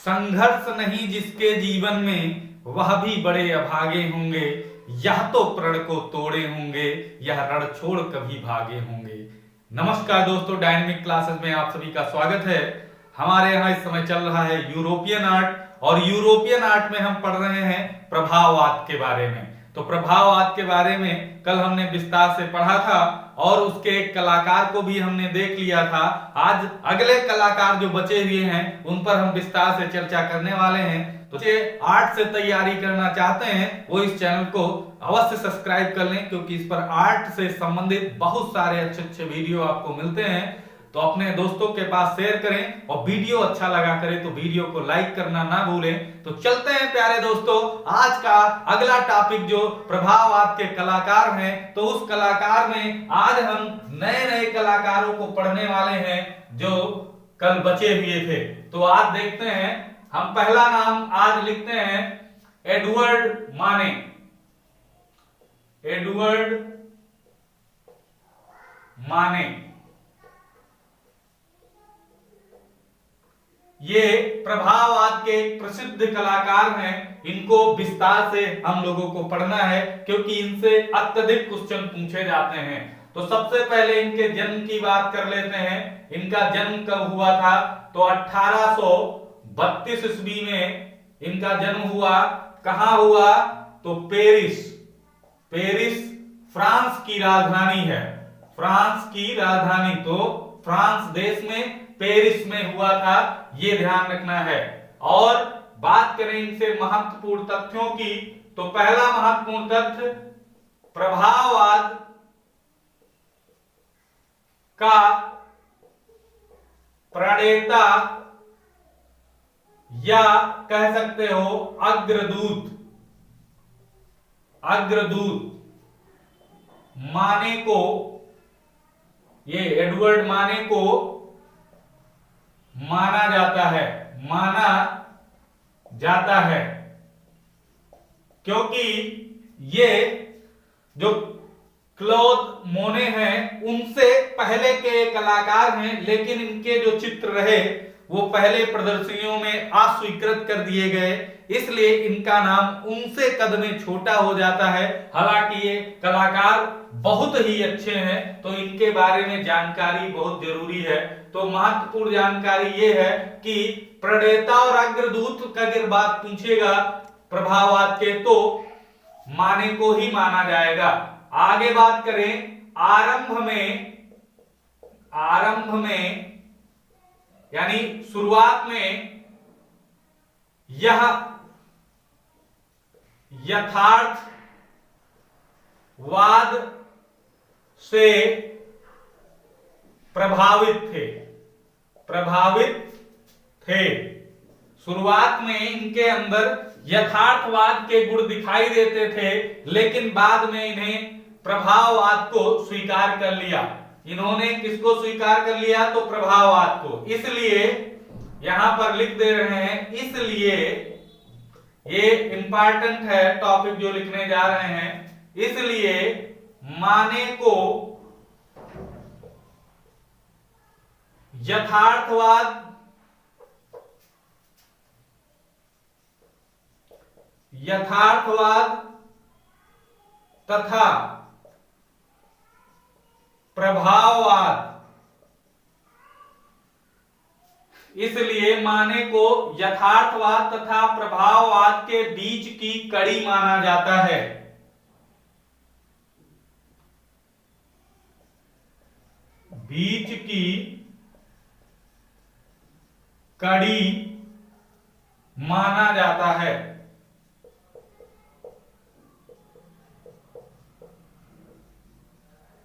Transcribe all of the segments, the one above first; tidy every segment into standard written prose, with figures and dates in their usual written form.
संघर्ष नहीं जिसके जीवन में वह भी बड़े अभागे होंगे। यह तो प्रण को तोड़े होंगे, यह रण छोड़ कभी भागे होंगे। नमस्कार दोस्तों, डायनेमिक क्लासेस में आप सभी का स्वागत है। हमारे यहाँ इस समय चल रहा है यूरोपियन आर्ट, और यूरोपियन आर्ट में हम पढ़ रहे हैं प्रभाववाद के बारे में। तो प्रभाववाद के बारे में कल हमने विस्तार से पढ़ा था और उसके एक कलाकार को भी हमने देख लिया था। आज अगले कलाकार जो बचे हुए हैं उन पर हम विस्तार से चर्चा करने वाले हैं। तो आर्ट से तैयारी करना चाहते हैं वो इस चैनल को अवश्य सब्सक्राइब कर लें, क्योंकि इस पर आर्ट से संबंधित बहुत सारे अच्छे अच्छे वीडियो आपको मिलते हैं। तो अपने दोस्तों के पास शेयर करें, और वीडियो अच्छा लगा करें तो वीडियो को लाइक करना ना भूलें। तो चलते हैं प्यारे दोस्तों, आज का अगला टॉपिक जो प्रभाववाद के कलाकार हैं, तो उस कलाकार में आज हम नए नए कलाकारों को पढ़ने वाले हैं जो कल बचे हुए थे। तो आज देखते हैं, हम पहला नाम आज लिखते हैं एडवर्ड माने। एडवर्ड माने ये प्रभाववाद के एक प्रसिद्ध कलाकार हैं। इनको विस्तार से हम लोगों को पढ़ना है, क्योंकि इनसे अत्यधिक क्वेश्चन पूछे जाते हैं। तो सबसे पहले इनके जन्म की बात कर लेते हैं। इनका जन्म कब हुआ था? तो 1832 ईस्वी में इनका जन्म हुआ। कहां हुआ? तो पेरिस। पेरिस फ्रांस की राजधानी है। फ्रांस की राजधानी, तो फ्रांस देश में पेरिस में हुआ था, ये ध्यान रखना है। और बात करें इनसे महत्वपूर्ण तथ्यों की, तो पहला महत्वपूर्ण तथ्य, प्रभाववाद का प्रणेता या कह सकते हो अग्रदूत। अग्रदूत माने को, ये एडवर्ड माने को माना जाता है। माना जाता है क्योंकि ये जो क्लॉद मोने हैं उनसे पहले के कलाकार हैं, लेकिन इनके जो चित्र रहे वो पहले प्रदर्शनियों में अस्वीकृत कर दिए गए, इसलिए इनका नाम उनसे कद में छोटा हो जाता है। हालांकि ये कलाकार बहुत ही अच्छे हैं, तो इनके बारे में जानकारी बहुत जरूरी है। तो महत्वपूर्ण जानकारी ये है कि प्रणेता और अग्रदूत का अगर बात पूछेगा प्रभाववाद के, तो माने को ही माना जाएगा। आगे बात करें आरंभ में यानी शुरुआत में यह यथार्थवाद से प्रभावित थे। शुरुआत में इनके अंदर यथार्थवाद के गुण दिखाई देते थे, लेकिन बाद में इन्हें प्रभाववाद को स्वीकार कर लिया। इन्होंने किसको स्वीकार कर लिया? तो प्रभाववाद को। इसलिए यहां पर लिख दे रहे हैं, इसलिए ये इंपॉर्टेंट है टॉपिक जो लिखने जा रहे हैं। इसलिए माने को यथार्थवाद तथा प्रभाववाद, इसलिए माने को यथार्थवाद तथा प्रभाववाद के बीच की कड़ी माना जाता है। बीच की कड़ी माना जाता है।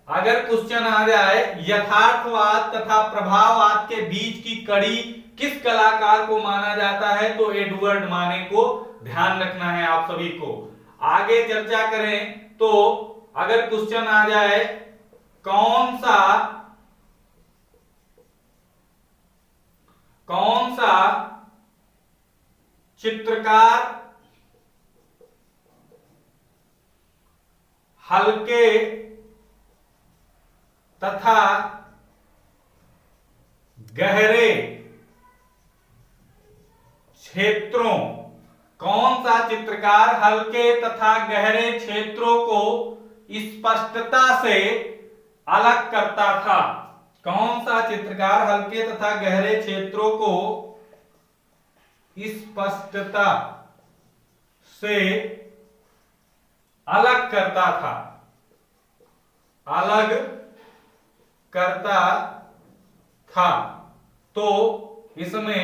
अगर क्वेश्चन आ जाए यथार्थवाद तथा प्रभाववाद के बीच की कड़ी किस कलाकार को माना जाता है, तो एडवर्ड माने को ध्यान रखना है आप सभी को। आगे चर्चा करें तो अगर क्वेश्चन आ जाए कौन सा चित्रकार हल्के तथा गहरे क्षेत्रों, कौन सा चित्रकार हल्के तथा गहरे क्षेत्रों को स्पष्टता से अलग करता था? कौन सा चित्रकार हल्के तथा गहरे क्षेत्रों को स्पष्टता से अलग करता था? अलग करता था। तो इसमें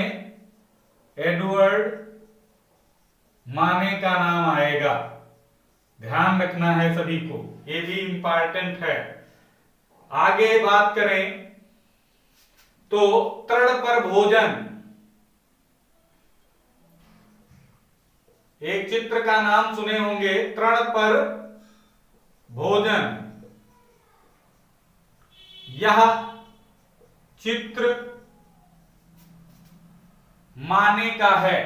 एडवर्ड माने का नाम आएगा, ध्यान रखना है सभी को, ये भी इंपॉर्टेंट है। आगे बात करें तो तृण पर भोजन, एक चित्र का नाम सुने होंगे, तृण पर भोजन। यह चित्र माने का है,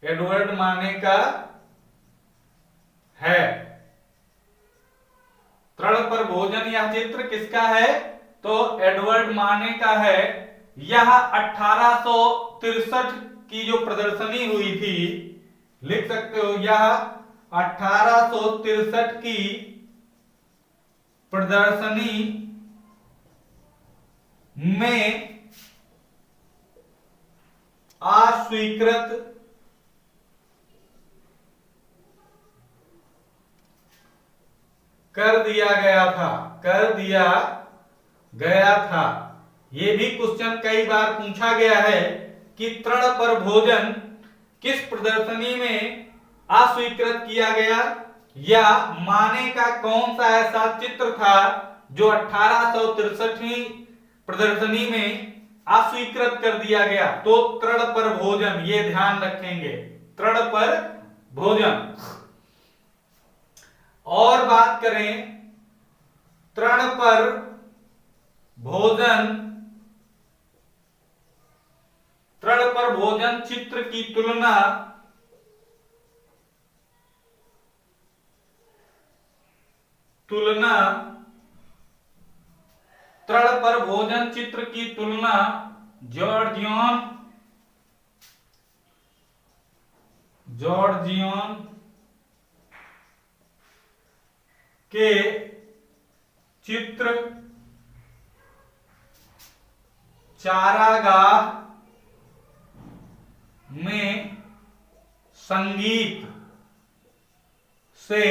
एडवर्ड माने का है। तृण पर भोजन यह चित्र किसका है? तो एडवर्ड माने का है। यह 1863 की जो प्रदर्शनी हुई थी, लिख सकते हो, यह 1863 की प्रदर्शनी में अस्वीकृत कर दिया गया था, कर दिया गया था। यह भी क्वेश्चन कई बार पूछा गया है कि तृण पर भोजन किस प्रदर्शनी में अस्वीकृत किया गया, या माने का कौन सा ऐसा चित्र था जो 1863वीं प्रदर्शनी में अस्वीकृत कर दिया गया? तो तृण पर भोजन, ये ध्यान रखेंगे, तृण पर भोजन। और बात करें तृण पर भोजन, तृण पर भोजन चित्र की तुलना तृण पर भोजन चित्र की तुलना जॉर्जियन के चित्र चारागाह में संगीत से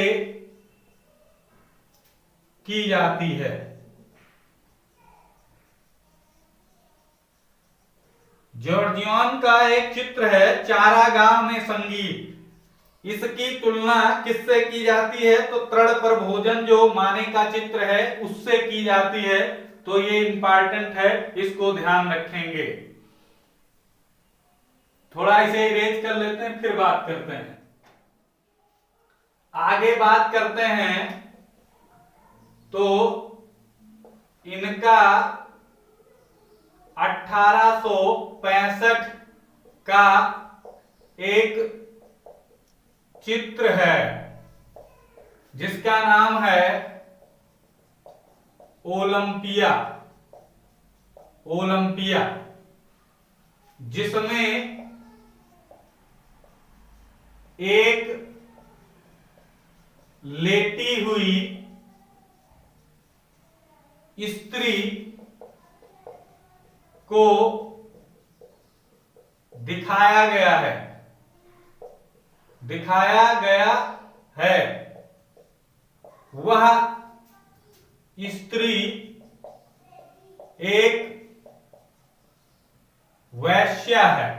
की जाती है। जॉर्जियन का एक चित्र है चारागाह में संगीत, इसकी तुलना किससे की जाती है? तो तृण पर भोजन जो माने का चित्र है उससे की जाती है। तो ये इंपॉर्टेंट है, इसको ध्यान रखेंगे। थोड़ा इसे इरेज कर लेते हैं, फिर बात करते हैं। आगे बात करते हैं तो इनका 1865 का एक चित्र है जिसका नाम है ओलंपिया, ओलंपिया, जिसमें एक लेटी हुई स्त्री को दिखाया गया है, दिखाया गया है। वह स्त्री एक वैश्या है।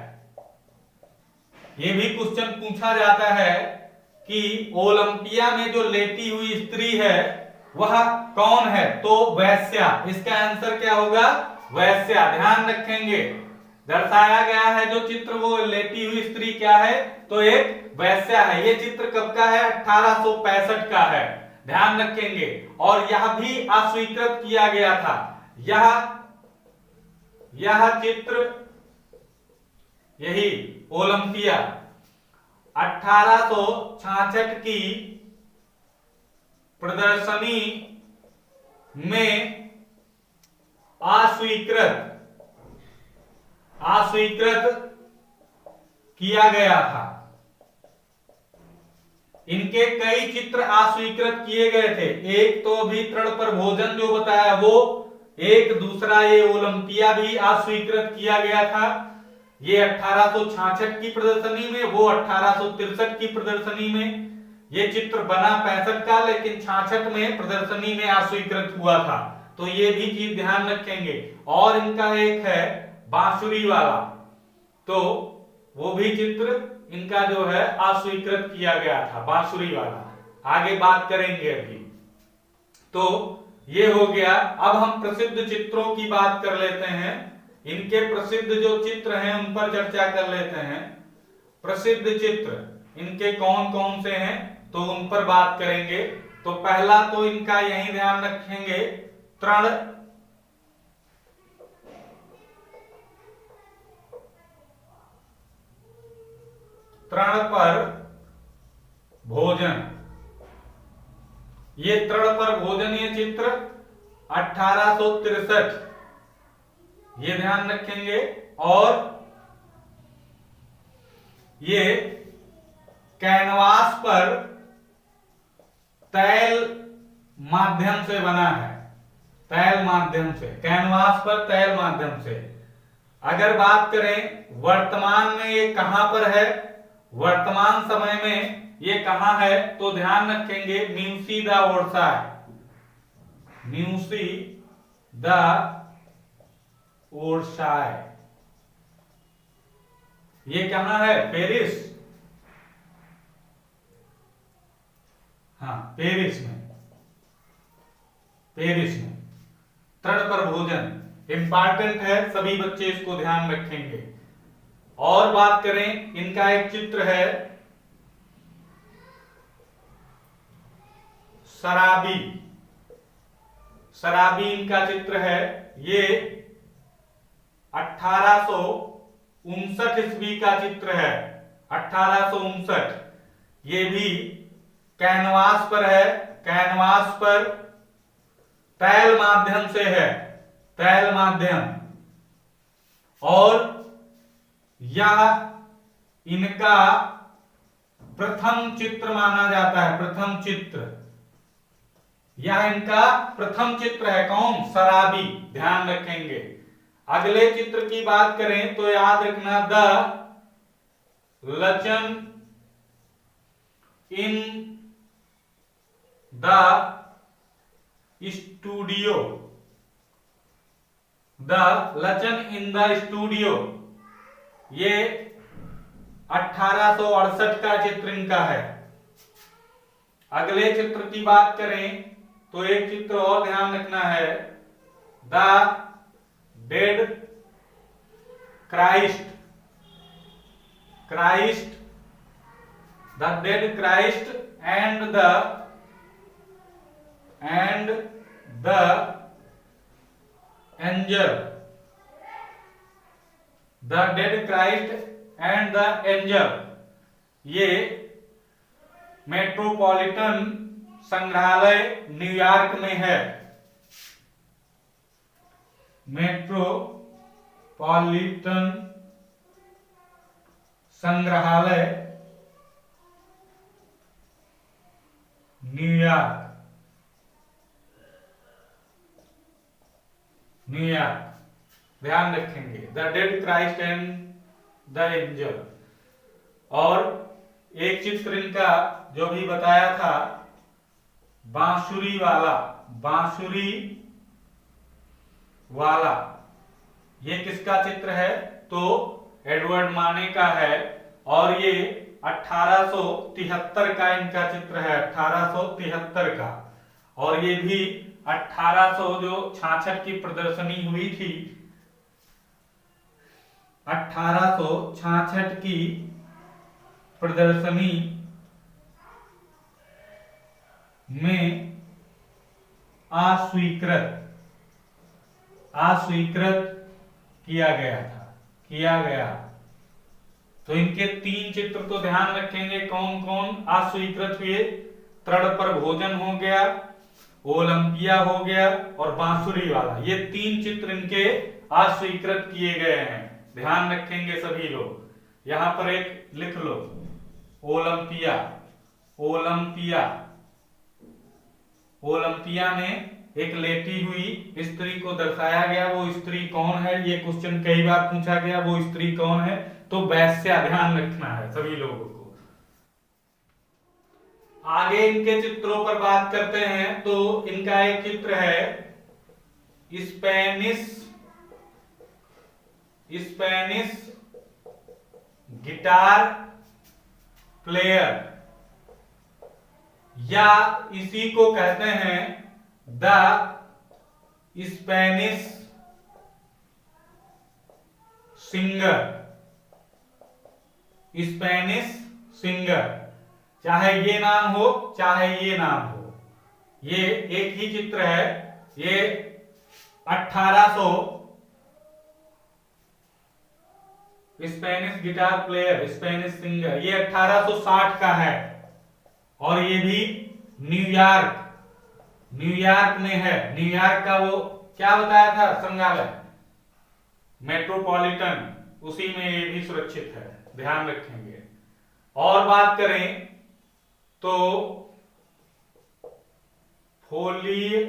यह भी क्वेश्चन पूछा जाता है कि ओलंपिया में जो लेटी हुई स्त्री है वह कौन है? तो वैश्या, इसका आंसर क्या होगा? वैश्या। ध्यान रखेंगे, दर्शाया गया है जो चित्र, वो लेटी हुई स्त्री क्या है? तो एक वैश्या है। ये चित्र कब का है? 1865 का है, ध्यान रखेंगे। और यह भी अस्वीकृत किया गया था। यह चित्र, यही ओलंपिया 1866 की प्रदर्शनी में अस्वीकृत अस्वीकृत किया गया था। इनके कई चित्र अस्वीकृत किए गए थे। एक तो अभी तृण पर भोजन जो बताया वो, एक दूसरा ये ओलंपिया भी अस्वीकृत किया गया था। ये 1866 की प्रदर्शनी में, वो 1863 की प्रदर्शनी में। ये चित्र बना 65 का, लेकिन 66 में प्रदर्शनी में अस्वीकृत हुआ था। तो ये भी चीज ध्यान रखेंगे। और इनका एक है बांसुरी वाला, तो वो भी चित्र इनका जो है अस्वीकृत किया गया था, बांसुरी वाला। आगे बात करेंगे अभी। तो ये हो गया। अब हम प्रसिद्ध चित्रों की बात कर लेते हैं। इनके प्रसिद्ध जो चित्र हैं उन पर चर्चा कर लेते हैं। प्रसिद्ध चित्र इनके कौन कौन से हैं तो उन पर बात करेंगे। तो पहला तो इनका यही ध्यान रखेंगे, तृण पर भोजन। ये तृण पर भोजन, ये चित्र 1863, ये ध्यान रखेंगे। और ये कैनवास पर तैल माध्यम से बना है, तैल माध्यम से, कैनवास पर तैल माध्यम से। अगर बात करें वर्तमान में ये कहां पर है, वर्तमान समय में ये कहां है तो ध्यान रखेंगे म्यूसी द ओरसाय, म्यूसी द ओरसाय। ये कहां है, पेरिस, हाँ पेरिस में, पेरिस में। तृण पर भोजन इंपॉर्टेंट है, सभी बच्चे इसको ध्यान रखेंगे। और बात करें, इनका एक चित्र है शराबी, शराबी इनका चित्र है। ये 1859 ईस्वी का चित्र है, 1859। ये भी कैनवास पर है, कैनवास पर तैल माध्यम से है, तैल माध्यम। और यह इनका प्रथम चित्र माना जाता है, प्रथम चित्र। यह इनका प्रथम चित्र है, कौन, शराबी, ध्यान रखेंगे। अगले चित्र की बात करें तो याद रखना, the लचन in the studio, the लचन in the studio. ये 1868 का चित्र इनका है। अगले चित्र की बात करें तो एक चित्र और ध्यान रखना है, the dead Christ, Christ, the dead Christ and the angel, the dead Christ and the angel. ये मेट्रोपॉलिटन संग्रहालय न्यूयॉर्क में है, मेट्रोपॉलिटन संग्रहालय न्यूयॉर्क, न्यूयॉर्क, ध्यान रखेंगे, the dead Christ and the angel. और एक चित्र इनका जो भी बताया था, बांसुरी वाला, बांसुरी वाला। ये किसका चित्र है तो एडवर्ड माने का है। और ये 1873 का इनका चित्र है, 1873 का। और ये भी 1866 की प्रदर्शनी हुई थी, 1866 की प्रदर्शनी में अस्वीकृत किया गया था, किया गया। तो इनके 3 चित्र तो ध्यान रखेंगे, कौन कौन अस्वीकृत हुए, तृण पर भोजन हो गया, ओलंपिया हो गया और बांसुरी वाला। ये 3 चित्र इनके अस्वीकृत किए गए हैं, ध्यान रखेंगे सभी लोग। यहां पर एक लिख लो, ओलंपिया। ओलंपिया, ओलंपिया में एक लेटी हुई स्त्री को दर्शाया गया। वो स्त्री कौन है, ये क्वेश्चन कई बार पूछा गया। वो स्त्री कौन है? तो वेश्या। ध्यान रखना है सभी लोगों को। आगे इनके चित्रों पर बात करते हैं तो इनका एक चित्र है स्पेनिश गिटार प्लेयर, या इसी को कहते हैं the Spanish singer. Spanish singer, चाहे ये नाम हो चाहे ये नाम हो, ये एक ही चित्र है। ये 1800 Spanish guitar player, Spanish singer, ये 1860 का है। और ये भी न्यूयॉर्क में है। न्यूयॉर्क का वो क्या बताया था संग्रहालय, मेट्रोपॉलिटन, उसी में ये भी सुरक्षित है। ध्यान रखेंगे। और बात करें तो फोली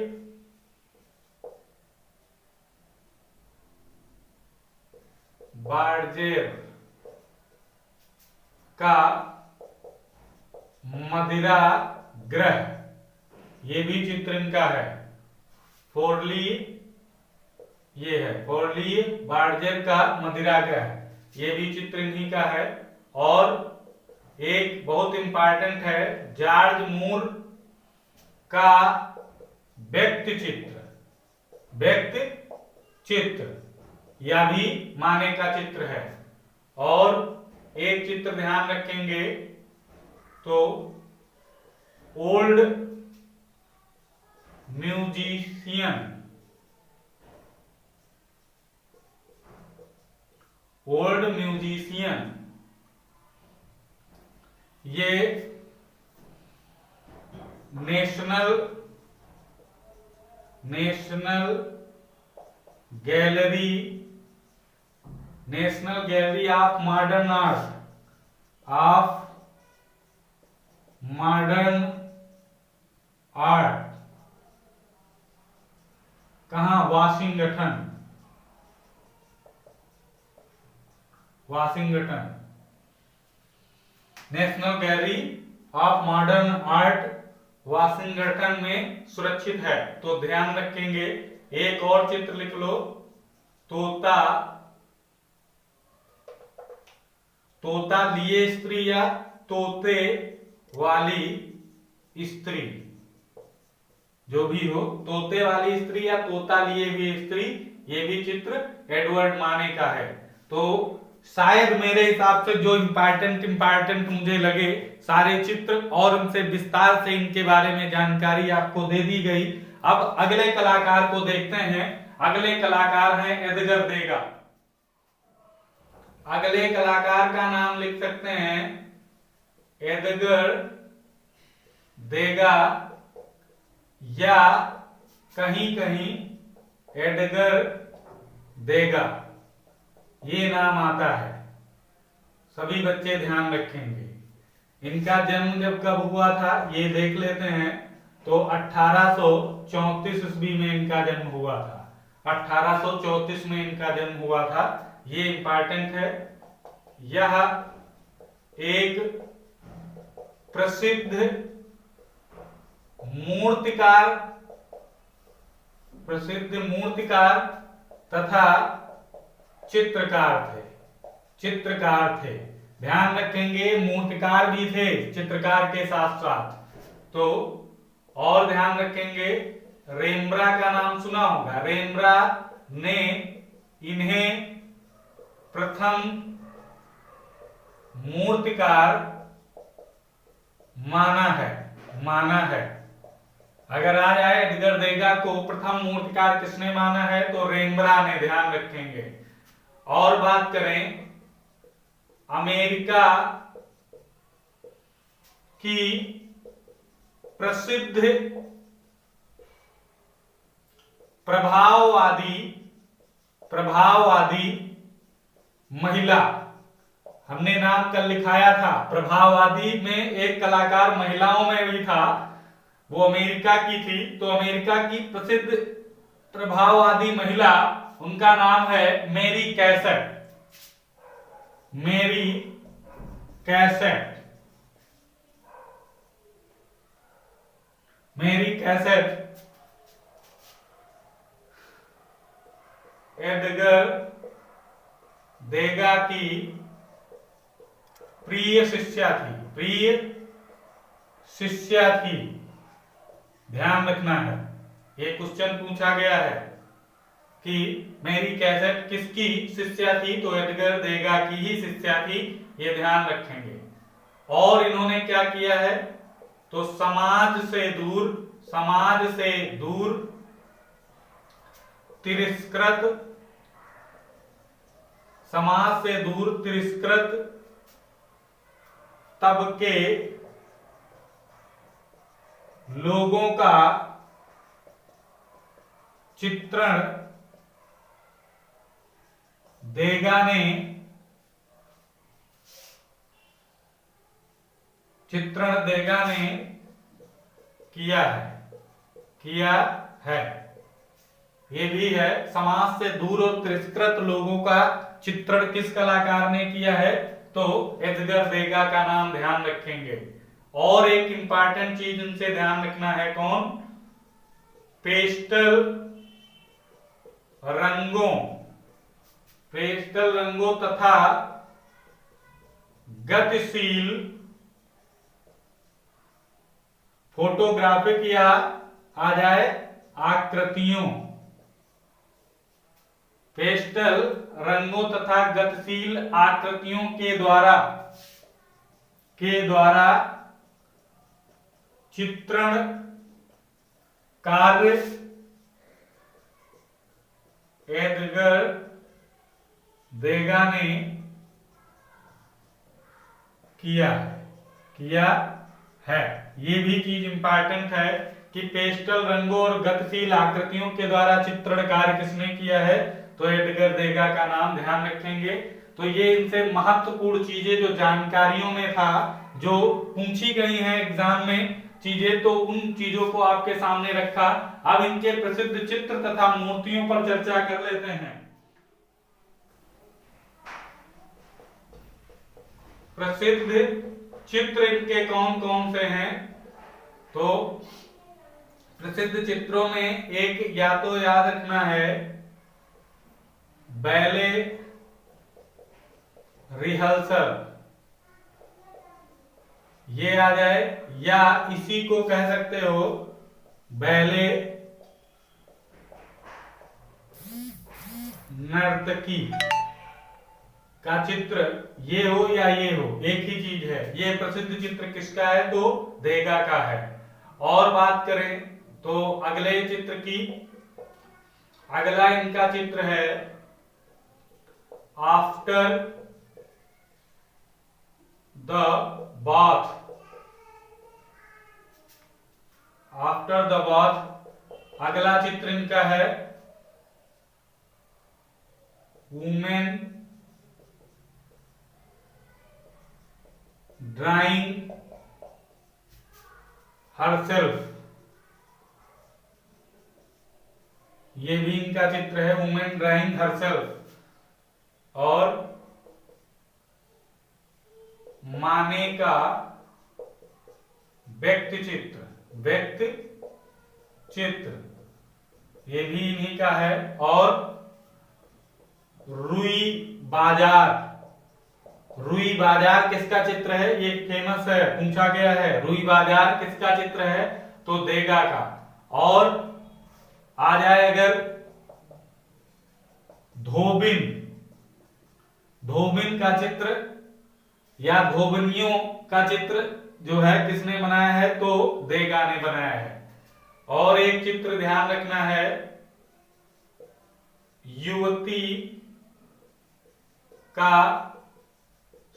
बार्जेर का मदिरा ग्रह, ये भी चित्र इनका है। फोर्ली, ये है फोर्ली बार्जेर का मदिरा ग्रह, ये भी चित्र इन्हीं का है। और एक बहुत इंपॉर्टेंट है, जॉर्ज मूर का व्यक्ति चित्र, यह भी माने का चित्र है। और एक चित्र ध्यान रखेंगे तो ओल्ड म्यूजिशियन, ये National Gallery of Modern Art, कहां? Washington. National Gallery of Modern Art Washington में सुरक्षित है। तो ध्यान रखेंगे। एक और चित्र लिख लो, तोता लिए स्त्री या तोते वाली स्त्री, जो भी हो, तोते वाली स्त्री या तोता लिए हुई स्त्री, ये भी चित्र एडवर्ड माने का है। तो शायद मेरे हिसाब से जो इंपॉर्टेंट मुझे लगे सारे चित्र और उनसे विस्तार से इनके बारे में जानकारी आपको दे दी गई। अब अगले कलाकार को देखते हैं। अगले कलाकार हैं एडगर देगा। अगले कलाकार का नाम लिख सकते हैं एडगर देगा, या कहीं कहीं एडगर देगा, ये नाम आता है। सभी बच्चे ध्यान रखेंगे। इनका जन्म जब कब हुआ था ये देख लेते हैं। तो 1834 ईस्वी में इनका जन्म हुआ था। 1834 में इनका जन्म हुआ था, ये इंपॉर्टेंट है। यह एक प्रसिद्ध मूर्तिकार तथा चित्रकार थे। ध्यान रखेंगे, मूर्तिकार भी थे चित्रकार के साथ साथ। तो और ध्यान रखेंगे, रेम्ब्रा का नाम सुना होगा। रेम्ब्रा ने इन्हें प्रथम मूर्तिकार माना है। अगर आ जाए एडगर देगा को प्रथम मूर्तिकार किसने माना है, तो रेम्ब्रा ने। ध्यान रखेंगे। और बात करें अमेरिका की प्रसिद्ध प्रभाववादी महिला, हमने नाम कल लिखाया था। प्रभाववादी में एक कलाकार महिलाओं में भी था, वो अमेरिका की थी। तो अमेरिका की प्रसिद्ध प्रभाववादी महिला, उनका नाम है मेरी कैसेट। मेरी कैसेट। मेरी कैसेट एडगर देगा की प्रिय शिष्या थी। प्रिय शिष्या थी, ध्यान रखना है। ये क्वेश्चन पूछा गया है कि मेरी कैसेट किसकी शिष्या थी, तो एडगर देगा की ही शिष्या थी, ये ध्यान रखेंगे। और इन्होंने क्या किया है, तो समाज से दूर तिरस्कृत, समाज से दूर तिरस्कृत तबके लोगों का चित्रण देगा ने किया है। ये भी है, समाज से दूर और तिरस्कृत लोगों का चित्रण किस कलाकार ने किया है, तो एडगर देगा का नाम ध्यान रखेंगे। और एक इंपॉर्टेंट चीज इनसे ध्यान रखना है, कौन, पेस्टल रंगों तथा गतिशील फोटोग्राफिक या आ जाए आकृतियों, पेस्टल रंगों तथा गतिशील आकृतियों के द्वारा चित्रण कार्य एडगर देगा ने किया है। ये भी चीज इंपॉर्टेंट है कि पेस्टल रंगों और गतिशील आकृतियों के द्वारा चित्रण कार्य किसने किया है, तो एडगर देगा का नाम ध्यान रखेंगे। तो ये इनसे महत्वपूर्ण चीजें जो जानकारियों में था, जो पूछी गई हैं एग्जाम में चीजें, तो उन चीजों को आपके सामने रखा। अब इनके प्रसिद्ध चित्र तथा मूर्तियों पर चर्चा कर लेते हैं। प्रसिद्ध चित्र इनके कौन कौन से हैं, तो प्रसिद्ध चित्रों में एक या तो याद रखना है बैले रिहर्सल, ये आ जाए, या इसी को कह सकते हो बैले नर्तकी का चित्र, ये हो या ये हो, एक ही चीज है। ये प्रसिद्ध चित्र किसका है, तो देगा का है। और बात करें तो अगले चित्र की, अगला इनका चित्र है after the bath. After the bath अगला चित्र इनका है वुमेन ड्राइंग हरसेल्फ, ये भी इनका चित्र है वुमेन ड्राइंग हरसेल्फ। और माने का व्यक्ति चित्र, ये भी इन्हीं का है। और रुई बाजार किसका चित्र है, ये फेमस है, पूछा गया है। रुई बाजार किसका चित्र है, तो देगा का। और आ जाए अगर धोबिन का चित्र या धोबनियों का चित्र जो है किसने बनाया है, तो देगा ने बनाया है। और एक चित्र ध्यान रखना है युवती का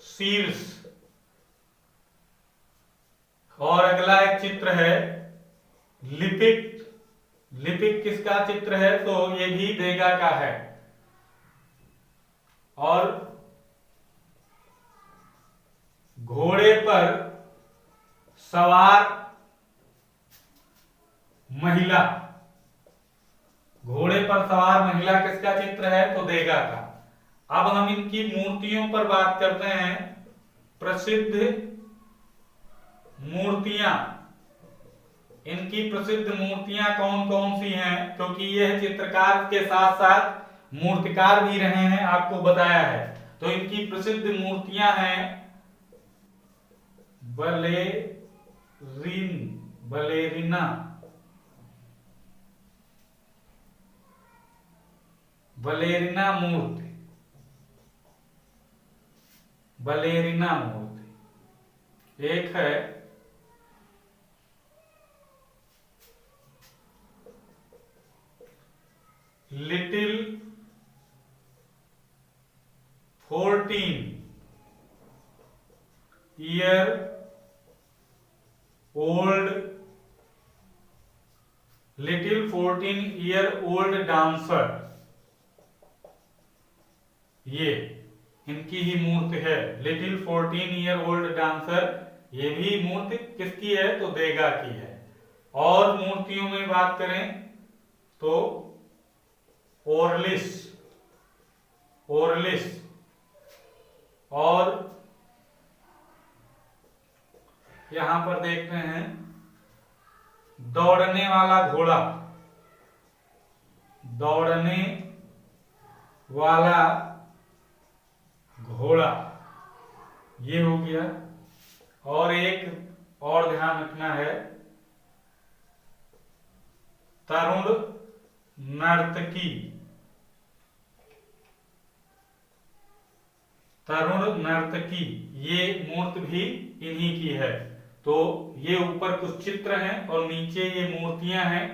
शीर्ष। और अगला एक चित्र है लिपिक किसका चित्र है, तो ये भी देगा का है। और घोड़े पर सवार महिला। घोड़े पर सवार महिला किसका चित्र है? तो देगा का। अब हम इनकी मूर्तियों पर बात करते हैं। प्रसिद्ध मूर्तियां, इनकी प्रसिद्ध मूर्तियां कौन कौन सी हैं? क्योंकि यह चित्रकार के साथ साथ मूर्तिकार भी रहे हैं, आपको बताया है। तो इनकी प्रसिद्ध मूर्तियां हैं बलेरिना, बलेरिना मूर्ति, बलेरिना मूर्ति। एक है little 14 year old, little 14 year old dancer. ये इनकी ही मूर्ति है, लिटिल 14 ईयर ओल्ड डांसर। ये भी मूर्ति किसकी है? तो देगा की है। और मूर्तियों में बात करें तो ओरलिस, ओरलिस और यहां पर देखते हैं दौड़ने वाला घोड़ा, दौड़ने वाला घोड़ा, ये हो गया। और एक और ध्यान रखना है, तरुण नर्तकी, तरुण नर्तकी, ये मूर्ति भी इन्हीं की है। तो ये ऊपर कुछ चित्र हैं और नीचे ये मूर्तियां हैं।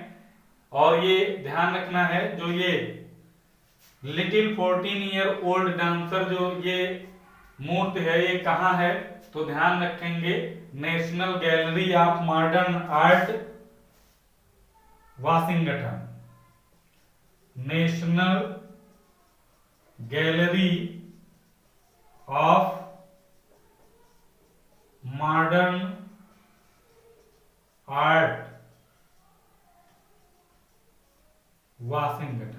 और ये ध्यान रखना है, जो ये लिटिल 14 ईयर ओल्ड डांसर जो ये मूर्ति है, ये कहाँ है? तो ध्यान रखेंगे national Gallery of Modern Art, Washington. National Gallery of Modern Art, Washington.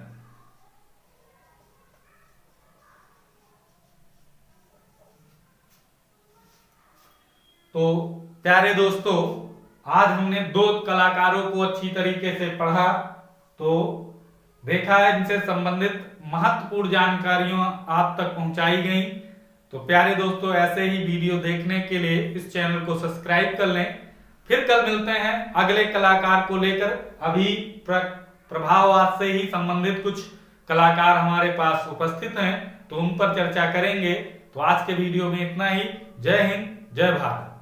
तो प्यारे दोस्तों, आज हमने दो कलाकारों को अच्छी तरीके से पढ़ा, तो देखा है इनसे संबंधित महत्वपूर्ण जानकारियां आप तक पहुंचाई गई। तो प्यारे दोस्तों, ऐसे ही वीडियो देखने के लिए इस चैनल को सब्सक्राइब कर लें। फिर कल मिलते हैं अगले कलाकार को लेकर। अभी प्रभाववाद से ही संबंधित कुछ कलाकार हमारे पास उपस्थित हैं, तो उन पर चर्चा करेंगे। तो आज के वीडियो में इतना ही। जय हिंद, जय भारत।